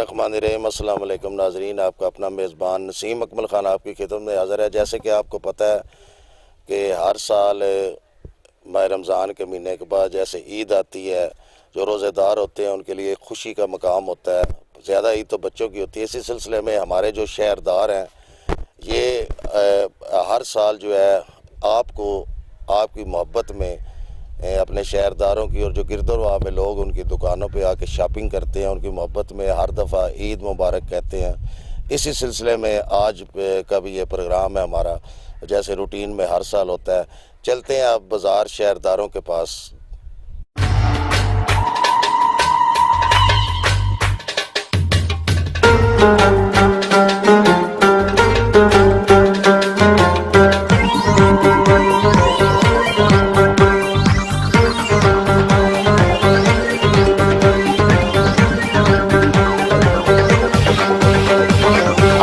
बिस्मिल्लाहिर्रहमानिर्रहीम। अस्सलाम वालेकुम नाज़रीन, आपका अपना मेज़बान नसीम अकमल ख़ान आपकी खिदमत में हाज़िर है। जैसे कि आपको पता है कि हर साल माह रमज़ान के महीने के बाद जैसे ईद आती है, जो रोज़ेदार होते हैं उनके लिए खुशी का मकाम होता है। ज़्यादा ईद तो बच्चों की होती है। इसी सिलसिले में हमारे जो शहरदार हैं ये हर साल जो है आपको आपकी मोहब्बत में अपने शहरदारों की और जो गिरदोरवा में लोग उनकी दुकानों पे आके शॉपिंग करते हैं, उनकी मोहब्बत में हर दफ़ा ईद मुबारक कहते हैं। इसी सिलसिले में आज का भी ये प्रोग्राम है हमारा, जैसे रूटीन में हर साल होता है। चलते हैं अब बाज़ार शहरदारों के पास।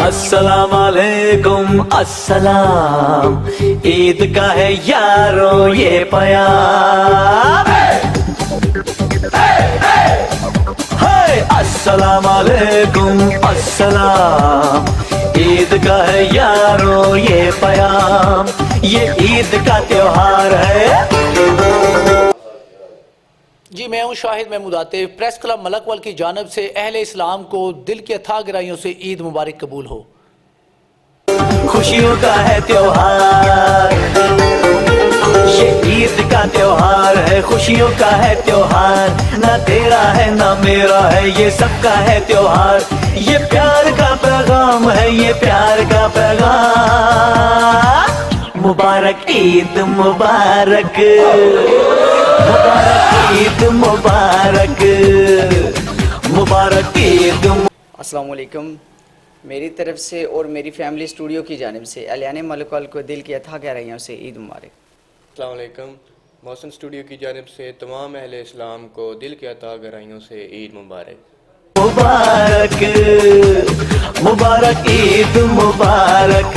अस्सलाम वालेकुम अस्सलाम, ईद का है यारों ये प्यार। अस्सलाम वालेकुम अस्सलाम, ईद का है यारों ये प्यार, ये ईद का त्योहार है। जी, मैं हूँ शाहिद महमूद आतिफ। प्रेस क्लब मलकवल की जानिब से अहले इस्लाम को दिल की अथाह गहराइयों से ईद मुबारक कबूल हो। खुशियों का है त्योहार, ये ईद का त्योहार है, खुशियों का है त्योहार। ना तेरा है ना मेरा है, ये सबका है त्योहार। ये प्यार का पैगाम है, ये प्यार का पैगाम। मुबारक ईद मुबारक, मुबारक ईद मुबारक, मुबारक ईद। अस्सलाम वालेकुम। मेरी तरफ से और मेरी फैमिली स्टूडियो की जानिब से अहले मलकवल को दिल की अथाह गहराइयों से ईद मुबारक। अस्सलाम वालेकुम। मौसम स्टूडियो की जानिब से तमाम अहले इस्लाम को दिल की अथाह गहराइयों से ईद मुबारक। मुबारक मुबारक ईद मुबारक।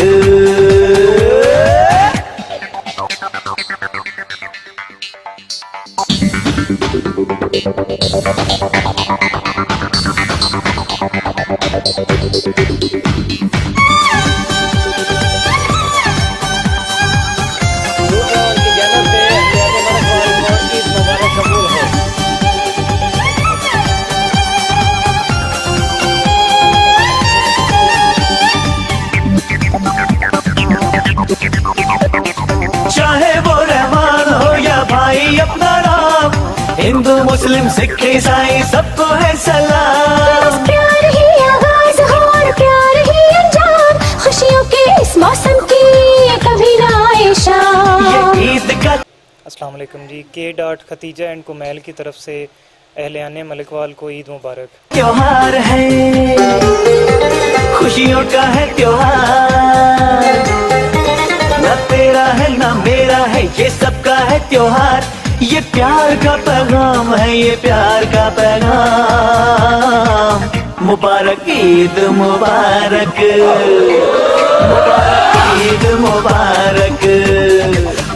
चाहे वो रहमान हो या भाई अपना नाम, हिंदू मुस्लिम सिख ईसाई सबको है सलाम। प्यार ही आगाज हो और प्यार ही अंजाम, खुशियों के इस मौसम की कभी ना आए शाम। ये ईद का। अस्सलाम वालेकुम जी। के खतीजा एंड कुमैल की तरफ से अहले मलकवाल को ईद मुबारक। त्योहार है, खुशियों का है त्योहार। ना तेरा है ना मेरा है, ये सबका है त्योहार। ये प्यार का पैगाम है, ये प्यार का पैगाम। मुबारक ईद मुबारक, मुबारक ईद मुबारक,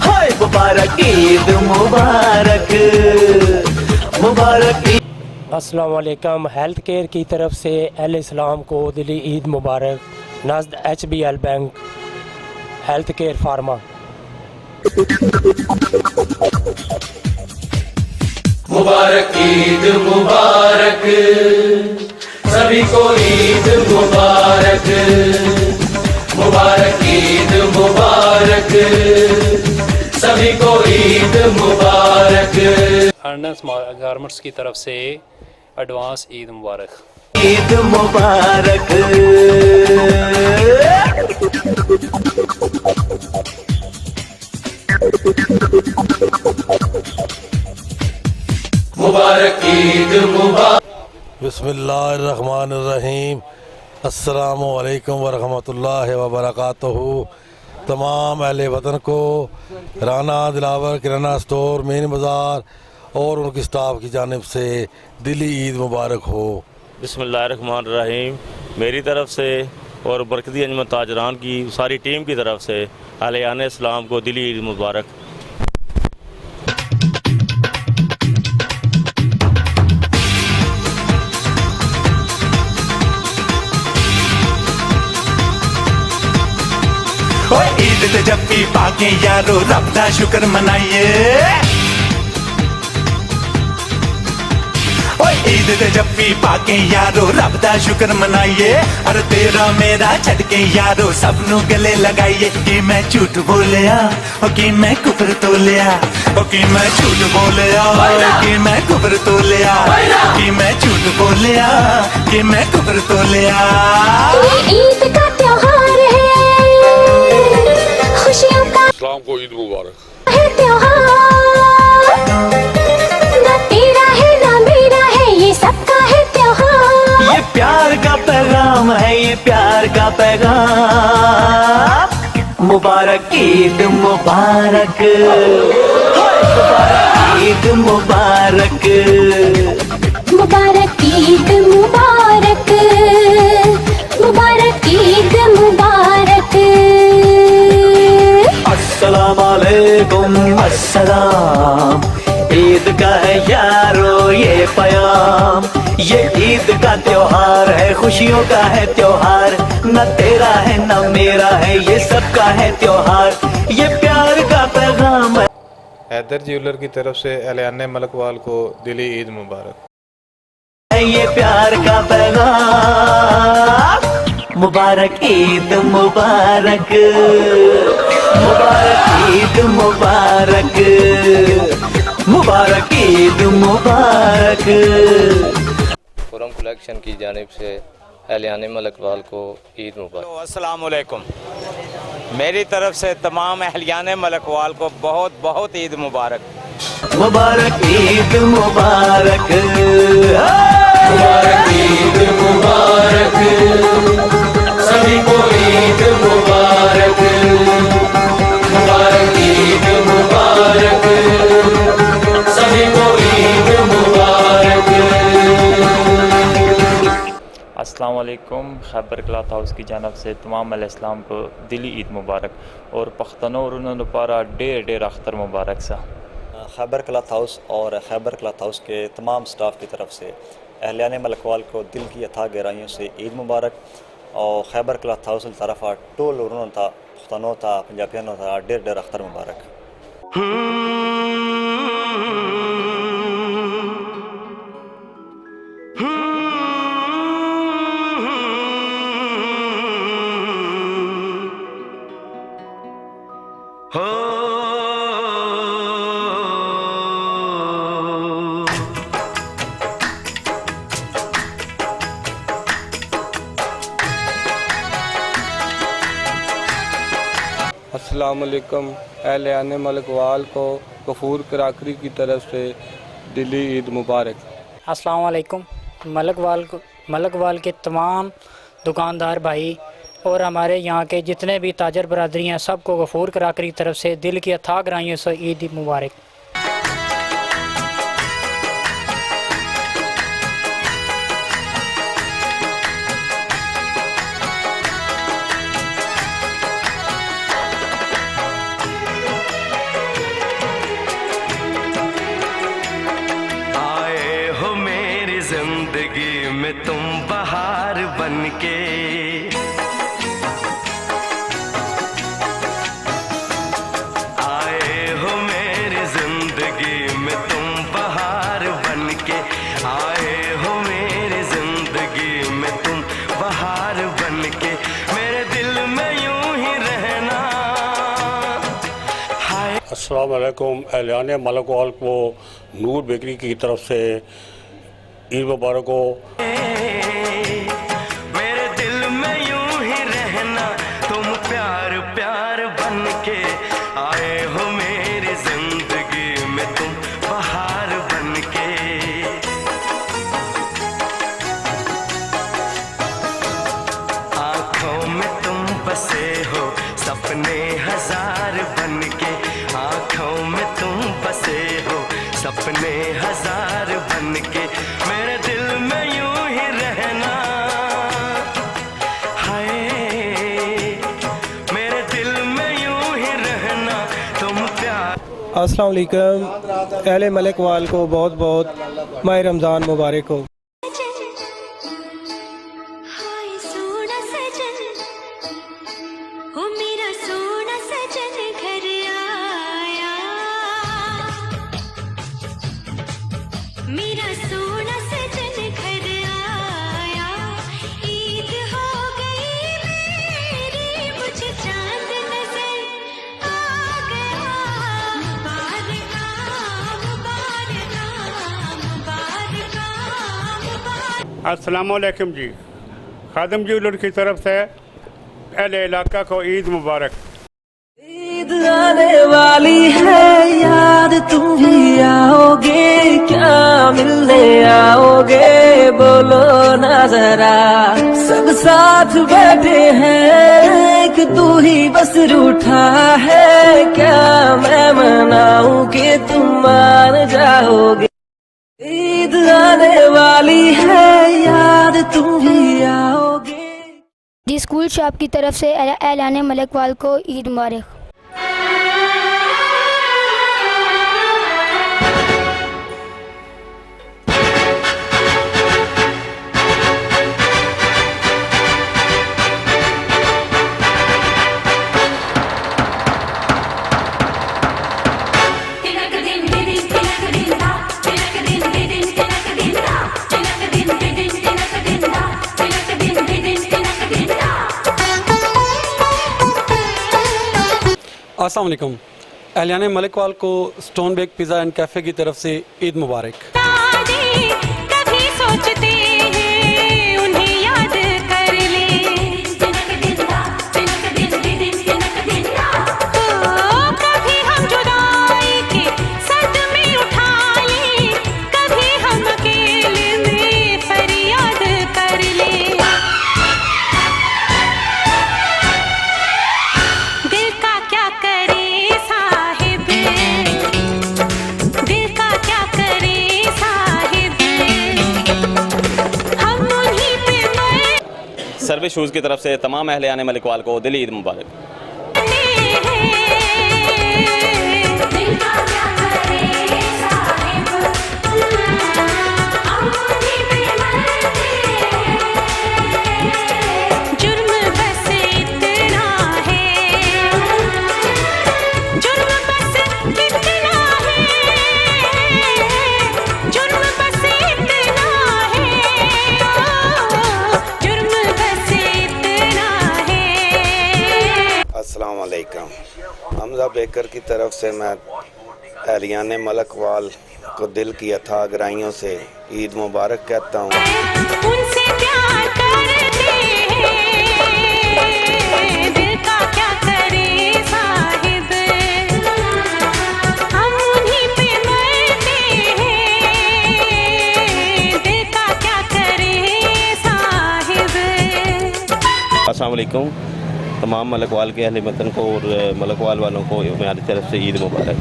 हाय मुबारक ईद मुबारक, मुबारक ईद। अस्सलाम वालेकुम। हेल्थ केयर की तरफ से अहले इस्लाम को दिली ईद मुबारक। नज़द HBL bank health care pharma. मुबारक ईद मुबारक, सभी को ईद मुबारक। मुबारक ईद मुबारक, सभी को ईद मुबारक। अर्नस गारमेंट्स की तरफ से एडवांस ईद मुबारक। ईद मुबारक। मुबारक ईद मुबारक। बिस्मिल्लाहिर्रहमानिर्रहीम। अस्सलामु अलैकुम वरहमतुल्लाहि वबरकातुहू। तमाम अहले वतन को राना दिलावर किराना स्टोर मेन बाज़ार और उनकी स्टाफ की जानिब से दिली ईद मुबारक हो। बिस्मिल्लाहिर्रहमानिर्रहीम। मेरी तरफ से और बरकती अंजमन ताजरान की सारी टीम की तरफ से अहले इस्लाम को दिली ईद मुबारक। ते जफ्फी पाके यारो रब दा शुक्र मनाइए ईद ते जफ्फी पाके यारो रब दा शुक्र मनाइए अरे तेरा मेरा छड़ के यारो सब नू गले लगाइए कि मैं झूठ बोलिया ओ कि मैं कुफर तोलिया ओ कि मैं झूठ बोलिया कि मैं कुफर तोलिया कि मैं झूठ बोलिया कि मैं कुफर तोलिया ये ईद का त्योहार है खुशियों का इस्लाम को ईद मुबारक है त्योहार ना तेरा है ना मेरा है ये सबका है त्योहार ये प्यार का पैगाम है ये प्यार का पैगाम मुबारक ईद मुबारक ईद मुबारक मुबारक ईद मुबारक मुबारक ईद मुबारक अस्सलाम वालेकुम अस्सलाम ईद का है यारो ये पयाम ये ईद का त्योहार है खुशियों का है त्योहार न तेरा है न मेरा है ये सबका है त्योहार ये प्यार का पैगाम है हैदर ज्वेलर की तरफ से एलियाने मलकवाल को दिली ईद मुबारक ये प्यार का पैगाम मुबारक ईद मुबारक मुबारक ईद मुबारक मुबारक ईद मुबारक खुरम कलेक्शन की जानिब से एलियाने मलकवाल को ईद मुबारक। अस्सलाम वालेकुम। मेरी तरफ से तमाम एहलियाने मलकवाल को बहुत बहुत ईद मुबारक। मुबारक ईद मुबारक मुबारक ईद मुबारक सभी को ईद मुबारक मुबारक ईद मुबारक सभी को ईद मुबारक। अस्सलाम वालेकुम। खैबर क्लॉथ हाउस की जानब से तमाम इस्लाम को दिली ईद मुबारक और पख्तनों और उन्होंने पारा ढेर अख्तर मुबारक सा। खैबर क्लॉथ हाउस और खैबर क्लॉथ हाउस के तमाम स्टाफ की तरफ से अहलियाने मलकवाल को दिल की अथाह गहराइयों से ईद मुबारक और खैबर क्लॉथ हाउस तरफा टोल उन्होंने था पख्तनों था पंजाबियों था ढेर अख्तर मुबारक। अस्सलाम वालेकुम। एलियाने मलकवाल को गफूर कराकरी की तरफ से दिली ईद मुबारक। अस्सलाम वालेकुम। मलकवाल के तमाम दुकानदार भाई और हमारे यहाँ के जितने भी ताजर बरादरी हैं सबको गफूर कराकरी की तरफ से दिल की अथाह गहराइयों से ईद मुबारक। जिंदगी में तुम बहार बनके आए हो मेरी जिंदगी में तुम बहार बनके आए हो मेरी जिंदगी में तुम बहार बनके मेरे दिल में यूं ही रहना। अस्सलाम वालेकुम। एलियाने मलकवाल को नूर बेकरी की तरफ से ईद मुबारक हो। मेरे दिल में यूं ही रहना तुम प्यार प्यार बन के आए हो मेरी जिंदगी में तुम बहार बन के। आंखों में तुम बसे हो सपने हजार बन के आंखों में तुम बसे हो सपने हजार बन के मेरे दिल में यूं ही रहना। हाय मेरे दिल में यूं ही रहना तुम प्यार। अस्सलाम वालेकुम। अहले मलकवाल को बहुत बहुत माह रमज़ान मुबारक हो। ओ मेरा सोना सजन मेरा सोना सजन घर आया, ईद हो गई मेरी, मुझे चांद नजर आ गया। मुबारक मुबारक मुबारक मुबारक। अस्सलाम वालेकुम जी। खादिम ज्वेलर की तरफ से अहले इलाका को ईद मुबारक। ईद आने वाली है, याद तुम भी आओगे क्या, मिलने आओगे बोलो ना जरा। सब साथ बैठे हैं, एक तू ही बस रूठा है क्या, मैं मनाऊं कि तुम मान जाओगे। ईद आने वाली है, याद तुम भी आओगे। जी स्कूल शॉप की तरफ से ऐलान मलकवाल को ईद मुबारक। अस्सलाम वालेकुम। एहलियान मलकवाल को stone bake pizza and cafe की तरफ से ईद मुबारक। कभी सोचते हैं उन्हें याद कर ले, कभी हम जुदाई के सदमे उठा ले, कभी हम अकेले में फरियाद कर ले। दिल का क्या करे साहिब, दिल का क्या करे साहिब, हम उन्हीं पे मरते सर्विस शूज़ की तरफ से तमाम अहलियान मलकवाल को दिली ईद मुबारक। हैं। दिल का क्या करे साहिब, हम उन्हीं पे मरते हैं। जुर्म बस इतना है, जुर्म बस इतना है, जुर्म बस इतना है, जुर्म बस इतना है। अस्सलाम वालेकुम। हमजा बेकर की तरफ से मैं एहलियान मलकवाल को दिल की अथाह गहराइयों से ईद मुबारक कहता हूँ। उनसे प्यार करते हैं, दिल का क्या करे साहिब, हम उन्हीं पे मरते हैं, दिल का क्या करे साहिब। अस्सलाम वालेकुम। तमाम मलकवाल के अहले वतन को और मलकवाल वालों को मेरी तरफ से ईद मुबारक।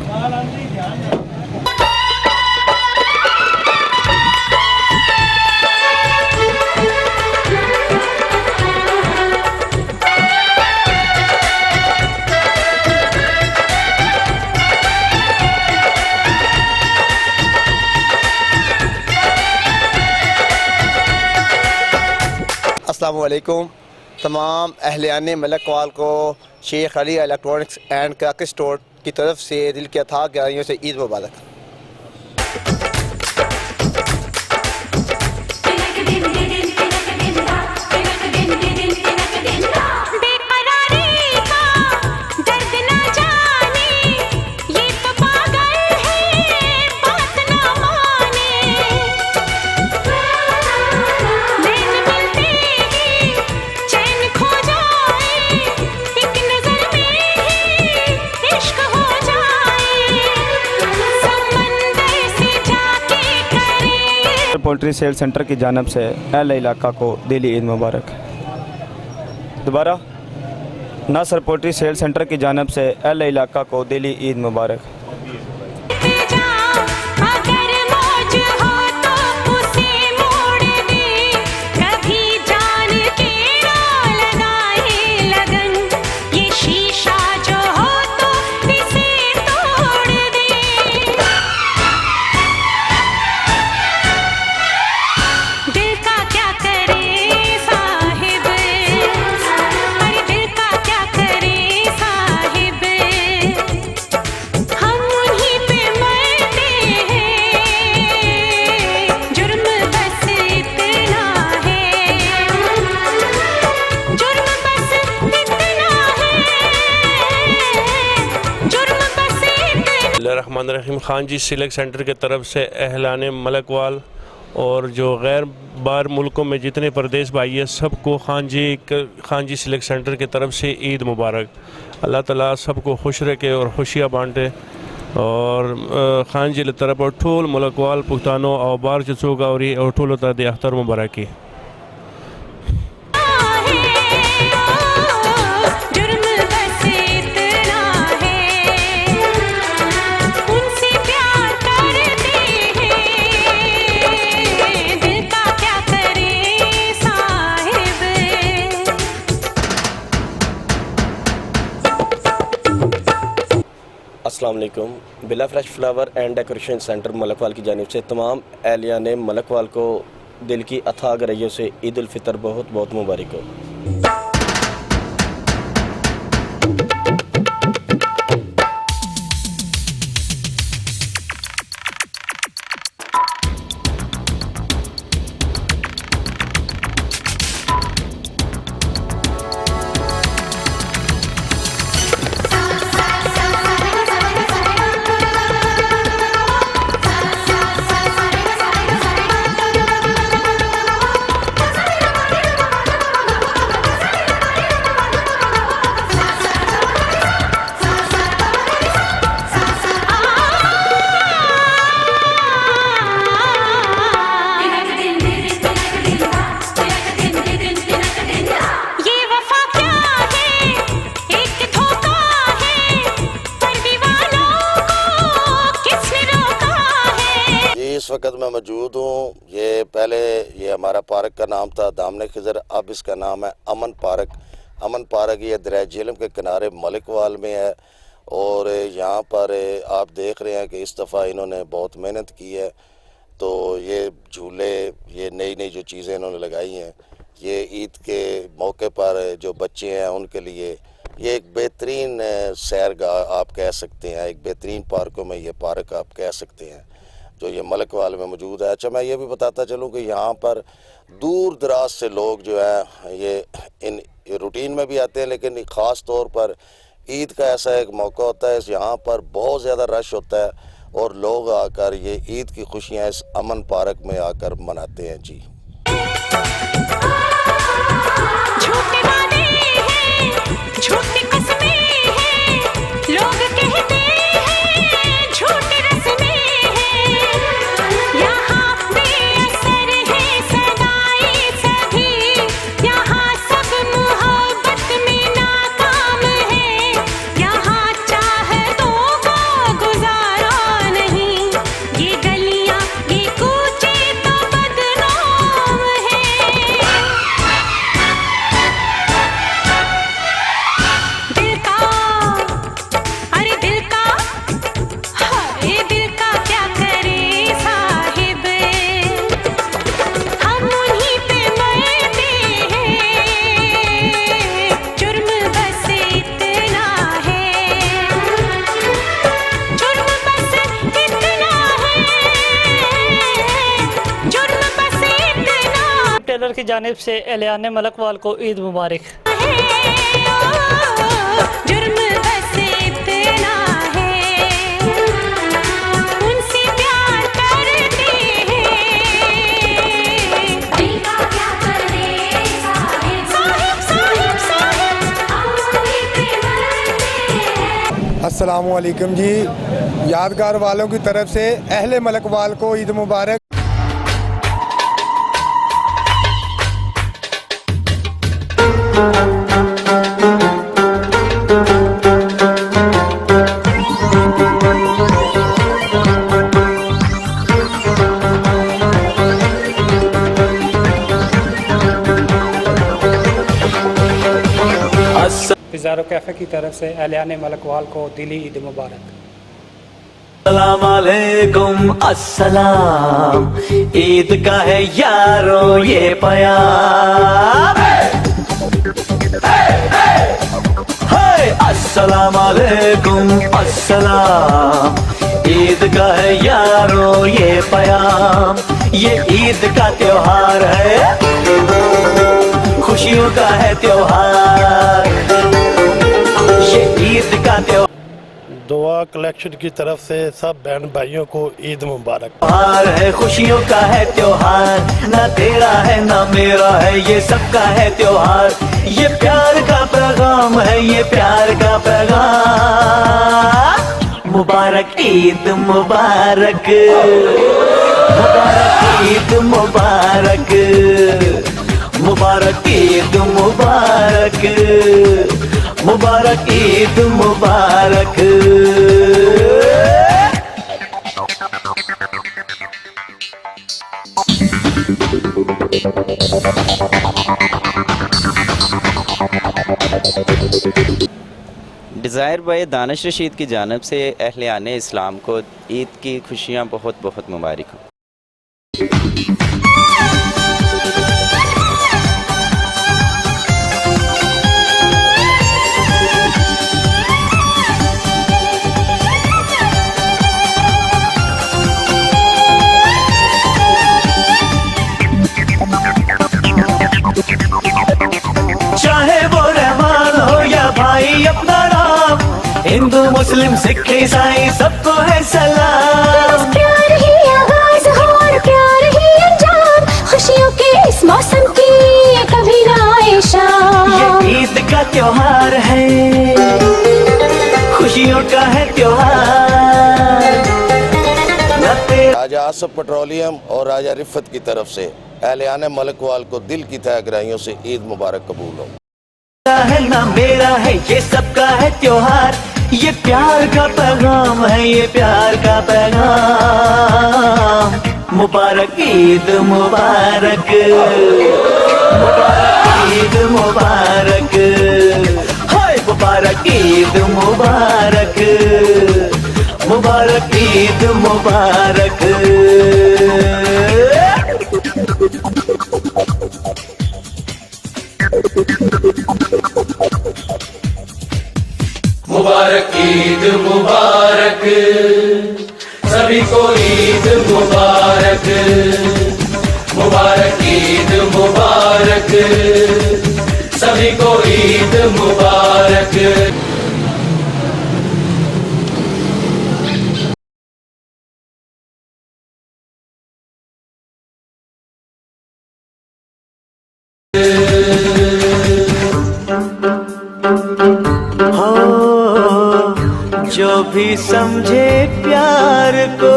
अस्सलाम वालेकुम। तमाम अहलियान मलकवाल को Sheikh Ali electronics and cracker store की तरफ से दिल की अथाह गहराइयों से ईद मुबारक। पोल्ट्री सेल सेंटर की जानिब से अहले इलाका को दिली ईद मुबारक। दोबारा नासर पोल्ट्री सेल सेंटर की जानिब से अहले इलाका को दिली ईद मुबारक। हम बिस्मिल्लाहिर्रहमानिर्रहीम। खान जी सिलेक्ट सेंटर की तरफ से अहलान मलकवाल और जो गैर बाहर मुल्कों में जितने प्रदेश भाई है सबको खान जी सिलेक्ट सेंटर की तरफ से ईद मुबारक। अल्लाह ताला सबको खुश रखे और खुशियाँ बांटे और खान जी तरफ और ठोल मलकवाल पुख्तानो और बार चोगा और ठोल होता दे अख्तर मुबारकी। अस्सलाम वालेकुम। बिला fresh flower and decoration centre Malakwal की जानिब से तमाम अहलियाने मलकवाल को दिल की अथाह गहराइयों से ईद उल फितर बहुत बहुत मुबारक हो। इस वक्त मैं मौजूद हूँ। ये हमारा पार्क का नाम था दामन खिज़र, अब इसका नाम है अमन पार्क। अमन पार्क ये दरिया झेलम के किनारे मलिकवाल में है और यहाँ पर आप देख रहे हैं कि इस दफ़ा इन्होंने बहुत मेहनत की है। तो ये झूले, ये नई नई जो चीज़ें इन्होंने लगाई हैं, ये ईद के मौके पर जो बच्चे हैं उनके लिए ये एक बेहतरीन सैरगाह आप कह सकते हैं, एक बेहतरीन पार्कों में ये पार्क आप कह सकते हैं जो ये मलकवाल में मौजूद है। अच्छा, मैं ये भी बताता चलूँ कि यहाँ पर दूर दराज से लोग जो हैं ये इन रूटीन में भी आते हैं, लेकिन ख़ास तौर पर ईद का ऐसा एक मौका होता है, यहाँ पर बहुत ज़्यादा रश होता है और लोग आकर ये ईद की खुशियाँ इस अमन पार्क में आकर मनाते हैं। जी टेलर की जानिब से अहलियाने मलकवाल को ईद मुबारक। अस्सलाम वालेकुम जी। यादगार वालों की तरफ से अहले मलकवाल को ईद मुबारक। पिज़ारो कैफ़े की तरफ से अहलियाने मलकवाल को दिली ईद मुबारक। अस्सलाम वालेकुम, अस्सलाम, ईद का है यारो ये प्यार। अस्सलाम वालेकुम, अस्सलाम, ईद का है यारो ये प्याम। ये ईद का त्योहार है, खुशियों का है त्योहार, ये ईद का त्योहार। दुआ कलेक्शन की तरफ से सब बहन भाइयों को ईद मुबारक। त्योहार है, खुशियों का है त्योहार, ना तेरा है ना मेरा है, ये सबका है त्योहार। ये प्यार का पैगाम है, ये प्यार का पैगाम। मुबारक ईद मुबारक, मुबारक ईद मुबारक, मुबारक ईद मुबारक, मुबारक ईद मुबारक। डिज़ायर भाई दानिश रशीद की जानब से अहले इस्लाम को ईद की खुशियाँ बहुत बहुत मुबारक हो। चाहे वो रहमान हो या भाई अपना नाम, हिंदू मुस्लिम सिख ईसाई सबको है सलाम। प्यार ही आगाज हो और प्यार ही अंजाम, खुशियों के इस मौसम की कभी ना आए शाम। ये ईद का त्योहार है, खुशियों का है त्योहार। राजा आसफ पेट्रोलियम और राजा रिफत की तरफ से अहले मलकवाल को दिल की तह गहराइयों से ईद मुबारक कबूल हो। है ना मेरा है, ये सबका है त्योहार। ये प्यार का पैगाम है, ये प्यार का पैगाम। मुबारक ईद मुबारक, मुबारक ईद मुबारक, हाय मुबारक ईद मुबारक, मुबारक ईद मुबारक। मुबारक ईद मुबारक, सभी को ईद मुबारक। मुबारक ईद मुबारक, सभी को ईद मुबारक। जो भी समझे प्यार को,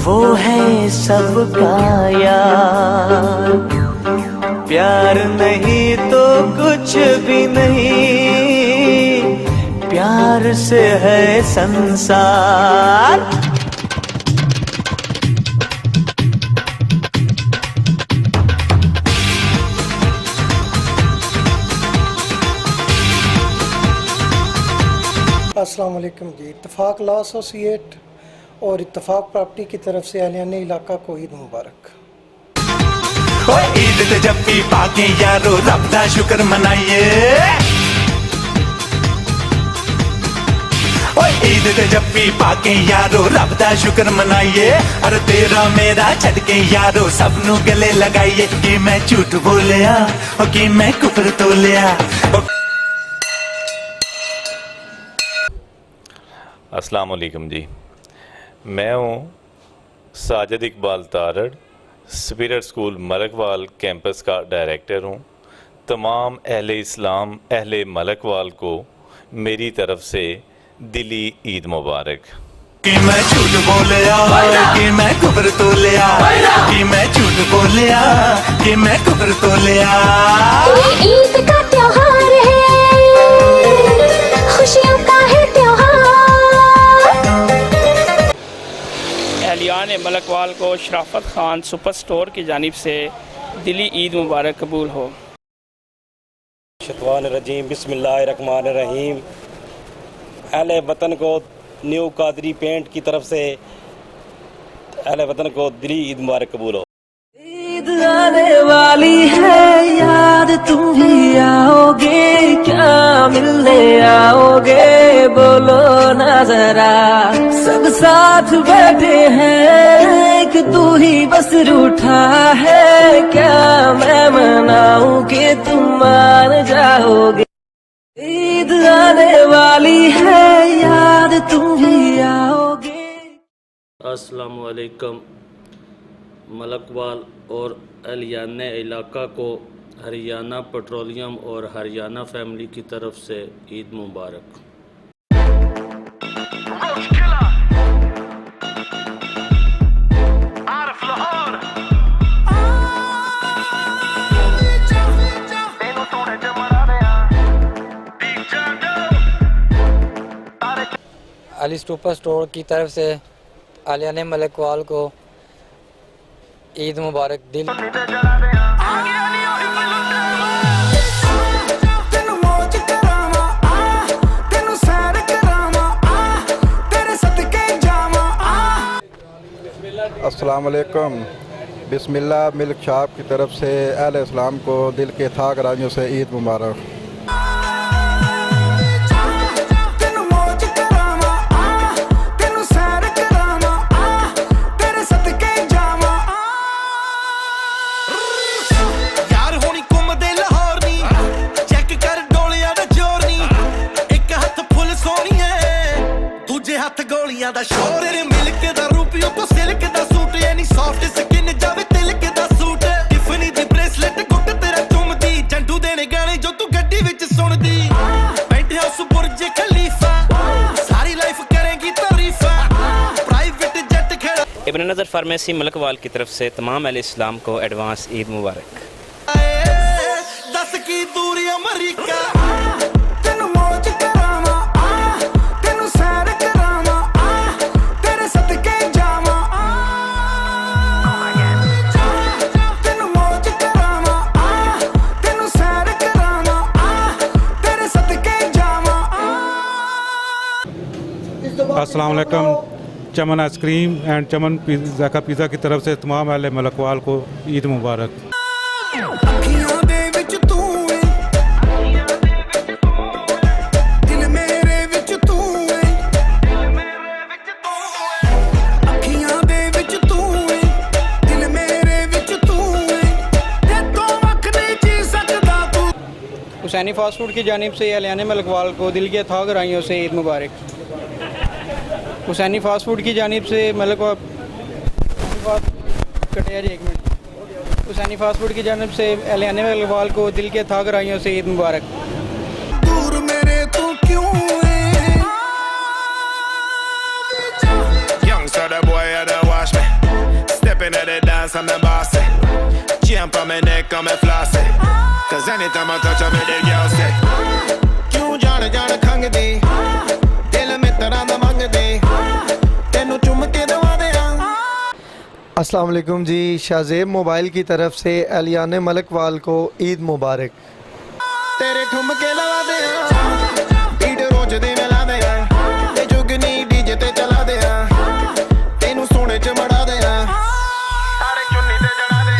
वो है सबका यार। प्यार नहीं तो कुछ भी नहीं, प्यार से है संसार। अस्सलाम वालेकुम जी। इत्तफाक लॉ एसोसिएट और इत्तफाक प्रॉपर्टी की तरफ से अहलियाने इलाका को ईद मुबारक। ईद ते जप्पी पाके यारो रब दा शुक्र मनाइए। ईद ते जप्पी पाके यारो रब दा शुक्र मनाइए। अरे तेरा मेरा छड़के यारो सब नू गले लगाइए। कि मैं झूठ बोलिया और कि मैं कुफर तोलिया। अस्सलाम वालेकुम जी, मैं हूँ Sajid Iqbal Tarar, spirit school Malakwal campus का डायरेक्टर हूँ। तमाम अहले इस्लाम अहले मलकवाल को मेरी तरफ से दिली ईद मुबारक। कि मैं झूठ बोलिया कि मैं कुफर तोलिया, कि मैं झूठ बोलिया कि मैं कुफर तोलिया। ये ईद का त्योहार है, खुशियों का है त्योहार। अहलियान मलकवाल को शराफत खान सुपर स्टोर की जानिब से दिली ईद मुबारक कबूल हो। शैतान रजीम बिस्मिल्लाहिर्रहमानिर्रहीम। अहले वतन को न्यू कादरी पेंट की तरफ से अहले वतन को दिली ईद मुबारक कबूल हो। ईद आने वाली है, याद तुम भी आओगे क्या, मिलने आओगे बोलो ना जरा। सब साथ बैठे हैं, एक तू ही बस रूठा है क्या, मैं मनाऊं कि तुम मान जाओगे। ईद आने वाली है, याद तुम भी आओगे। अस्सलामु अलैकुम। मलकवाल और एलियाने इलाका को हरियाणा पेट्रोलियम और हरियाणा फैमिली की तरफ से ईद मुबारक। अली सुपर स्टोर की तरफ से आलियाने मलकवाल को ईद मुबारक। दिल अस्सलाम वालेकुम। बिस्मिल्लाह मिल्क शॉप की तरफ से अहले इस्लाम को दिल के था गरामियों से ईद मुबारक। ਗੋਲੀਆਂ ਦਾ ਸ਼ੋਰ ਰੇ ਮਿਲਕ ਦਾ ਰੂਪੀਓ ਕੋ ਸਿਲਕ ਦਾ ਸੂਟ ਯਾਨੀ ਸੌਫਟ ਸਕਿਨ ਜਾਵੇ ਤਿਲਕ ਦਾ ਸੂਟ ਟਿਫਨੀ ਦੀ ਬ੍ਰੇਸਲੇਟ ਗੁੱਟ ਤੇਰਾ ਚੁੰਮਦੀ ਜੰਡੂ ਦੇਣੇ ਗਾਣੇ ਜੋ ਤੂੰ ਗੱਡੀ ਵਿੱਚ ਸੁਣਦੀ ਪੈਂਟ ਹਾਊਸ ਬੁਰਜ ਖਲੀਫਾ ਸਾਰੀ ਲਾਈਫ ਕਰੇਗੀ ਤਾਰੀਫਾ प्राइवेट जेट खेड़ा। इब्न नज़र फार्मेसी मलकवाल की तरफ से तमाम अहले इस्लाम को एडवांस ईद मुबारक। दस की दूरी अमेरिका अस्सलाम वालेकुम। चमन आइसक्रीम एंड चमन ज़ाका पिज़्ज़ा की तरफ से तमाम अहले मलकवाल को ईद मुबारक। हुसैनी फास्ट फूड की जानिब से आलियाने मलकवाल को दिल की अथाह गहराइयों से ईद मुबारक। हुसैनी फास्ट फूड की जानिब से कटिया जी 1 मिनट। हुसैनी फास्ट फूड की जानिब से आलियाने मलकवाल को दिल के अथाह गहराइयों से ईद मुबारक। दूर मेरे तू क्यों है young so the boy had to wash me stepping at the dance I'm the boss chain on my neck on my floss cause anytime I touch up with the girl say क्यों जाने जाने खंगदी दिल में तरह ना मंगदी तेनू चुम के दवा दे। अस्सलाम वालेकुम जी। शाज़ेब मोबाइल की तरफ से आलियाने मलकवाल को ईद मुबारक। तेरे ठुमके लगा दे बीट रोज दे मिला दे ते जुगनी डीजे ते चला दे तेनू सोने च मड़ा दे सारे चुन्नी ते जड़ा दे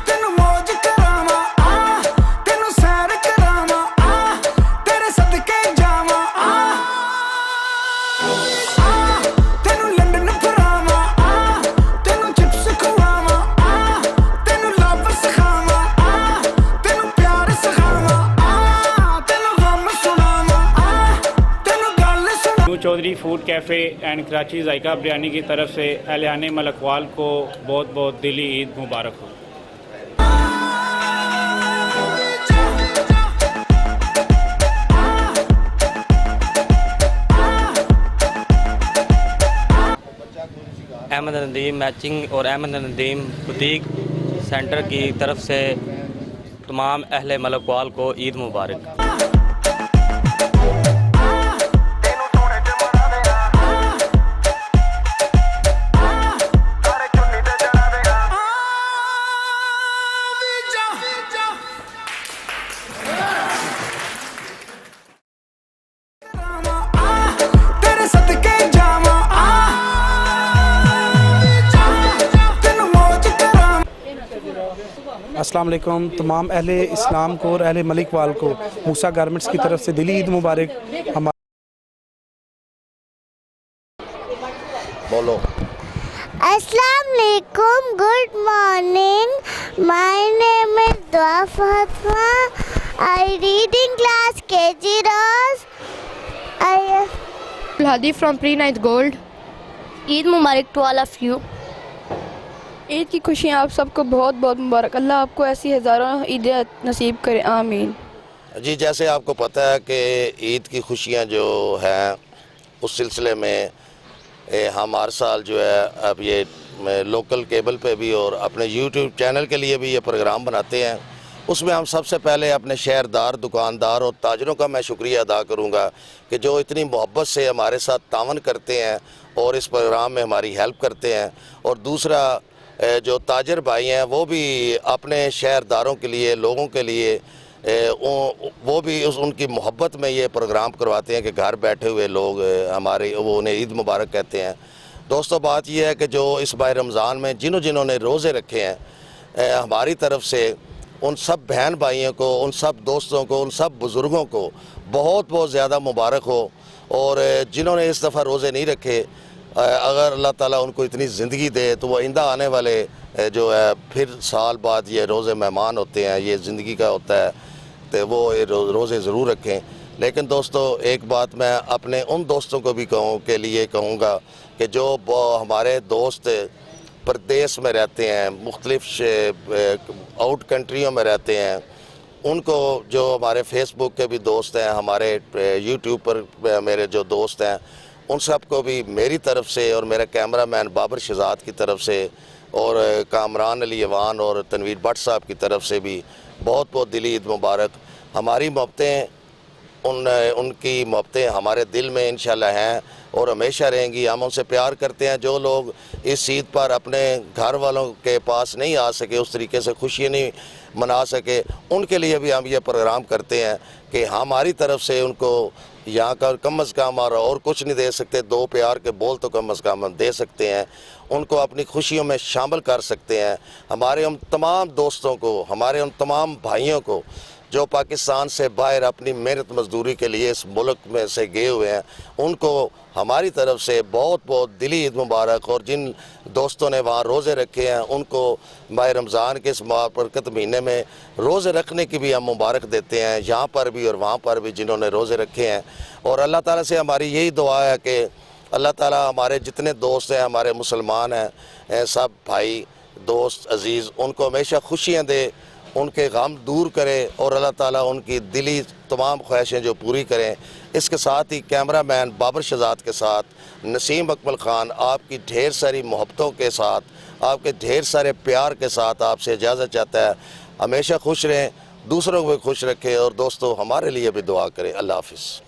तेनू मौज करावा तेनू सैर करावा तेरे सदके जावा तेनू लंदन फरावा तेनू चिप्स खवावा तेनू लव सिखावा तेनू प्यार सिखावा तेनू गम सुनावा तेनू गल सुना। Chaudhary food cafe and Karachi Zaika Biryani की तरफ से आलियाने मलकवाल को बहुत बहुत दिली ईद मुबारक हो। अहमद नदीम मैचिंग और अहमद नदीम बुटीक सेंटर की तरफ से तमाम अहले मलकवाल को ईद मुबारक। अस्सलाम वालेकुम। तमाम अहले इस्लाम को और अहले मलिकवाल को मूसा गारमेंट्स की तरफ से दिली ईद मुबारक। बोलो। अस्सलाम वालेकुम, good morning, my name is दुआ Fatima, I read in class KG Rose. I Hadi from Pre-9th Gold. Eid मुबारक to all of you. Eid की खुशियाँ आप सबको बहुत बहुत मुबारक। अल्लाह आपको ऐसी हज़ारों ईदें नसीब करे, आमीन। जी, जैसे आपको पता है कि ईद की खुशियाँ जो हैं उस सिलसिले में हम हर साल जो है अब ये लोकल केबल पे भी और अपने यूट्यूब चैनल के लिए भी ये प्रोग्राम बनाते हैं। उसमें हम सबसे पहले अपने शहरदार, दुकानदार और ताजरों का मैं शुक्रिया अदा करूँगा कि जो इतनी मोहब्बत से हमारे साथ तावन करते हैं और इस प्रोग्राम में हमारी हेल्प करते हैं। और दूसरा जो ताजर भाई हैं वो भी अपने शहरदारों के लिए, लोगों के लिए वो भी उनकी मोहब्बत में ये प्रोग्राम करवाते हैं कि घर बैठे हुए लोग हमारे वो उन्हें ईद मुबारक कहते हैं। दोस्तों, बात यह है कि जो इस माह रमज़ान में जिन्होंने रोज़े रखे हैं, हमारी तरफ से उन सब बहन भाइयों को, उन सब दोस्तों को, उन सब बुज़ुर्गों को बहुत बहुत ज़्यादा मुबारक हो। और जिन्होंने इस दफ़ा रोज़े नहीं रखे, अगर अल्लाह ताला उनको इतनी ज़िंदगी दे तो वो आइंदा आने वाले जो है फिर साल बाद ये रोज़े मेहमान होते हैं, ये ज़िंदगी का होता है, तो वो रोज़े ज़रूर रखें। लेकिन दोस्तों, एक बात मैं अपने उन दोस्तों को भी कहूँगा कि जो हमारे दोस्त प्रदेश में रहते हैं, मुख्तलिफ आउट कंट्रियों में रहते हैं, उनको, जो हमारे फेसबुक के भी दोस्त हैं, हमारे यूट्यूब पर मेरे जो दोस्त हैं, उन सब को भी मेरी तरफ से और मेरे कैमरामैन बाबर शहजाद की तरफ से और कामरान अली अवान और तनवीर भट्ट साहब की तरफ से भी बहुत बहुत दिली ईद मुबारक। हमारी मोहब्बतें उनकी मोहब्बतें हमारे दिल में इंशाल्लाह हैं और हमेशा रहेंगी। हम उनसे प्यार करते हैं। जो लोग इस ईद पर अपने घर वालों के पास नहीं आ सके, उस तरीके से खुशियाँ नहीं मना सके, उनके लिए भी हम ये प्रोग्राम करते हैं कि हमारी तरफ से उनको यहाँ का कम अज़ कम और कुछ नहीं दे सकते, दो प्यार के बोल तो कम अज़ कम हम दे सकते हैं, उनको अपनी खुशियों में शामिल कर सकते हैं। हमारे उन तमाम दोस्तों को, हमारे उन तमाम भाइयों को जो पाकिस्तान से बाहर अपनी मेहनत मजदूरी के लिए इस मुल्क में से गए हुए हैं, उनको हमारी तरफ से बहुत बहुत दिली ईद मुबारक। और जिन दोस्तों ने वहाँ रोज़े रखे हैं उनको माह रमज़ान के इस बरकत महीने में रोज़े रखने की भी हम मुबारक देते हैं, यहाँ पर भी और वहाँ पर भी जिन्होंने रोज़े रखे हैं। और अल्लाह ताला से हमारी यही दुआ है कि अल्लाह ताला हमारे जितने दोस्त हैं, हमारे मुसलमान हैं, सब भाई दोस्त अज़ीज़, उनको हमेशा खुशियाँ दे, उनके गम दूर करे और अल्लाह ताला उनकी दिली तमाम ख्वाहिशें जो पूरी करें। इसके साथ ही कैमरामैन बाबर शहजाद के साथ नसीम अकमल ख़ान आपकी ढेर सारी मोहब्बतों के साथ, आपके ढेर सारे प्यार के साथ आपसे इजाज़त चाहता है। हमेशा खुश रहें, दूसरों को भी खुश रखें और दोस्तों हमारे लिए भी दुआ करें। अल्लाह हाफ़िज़।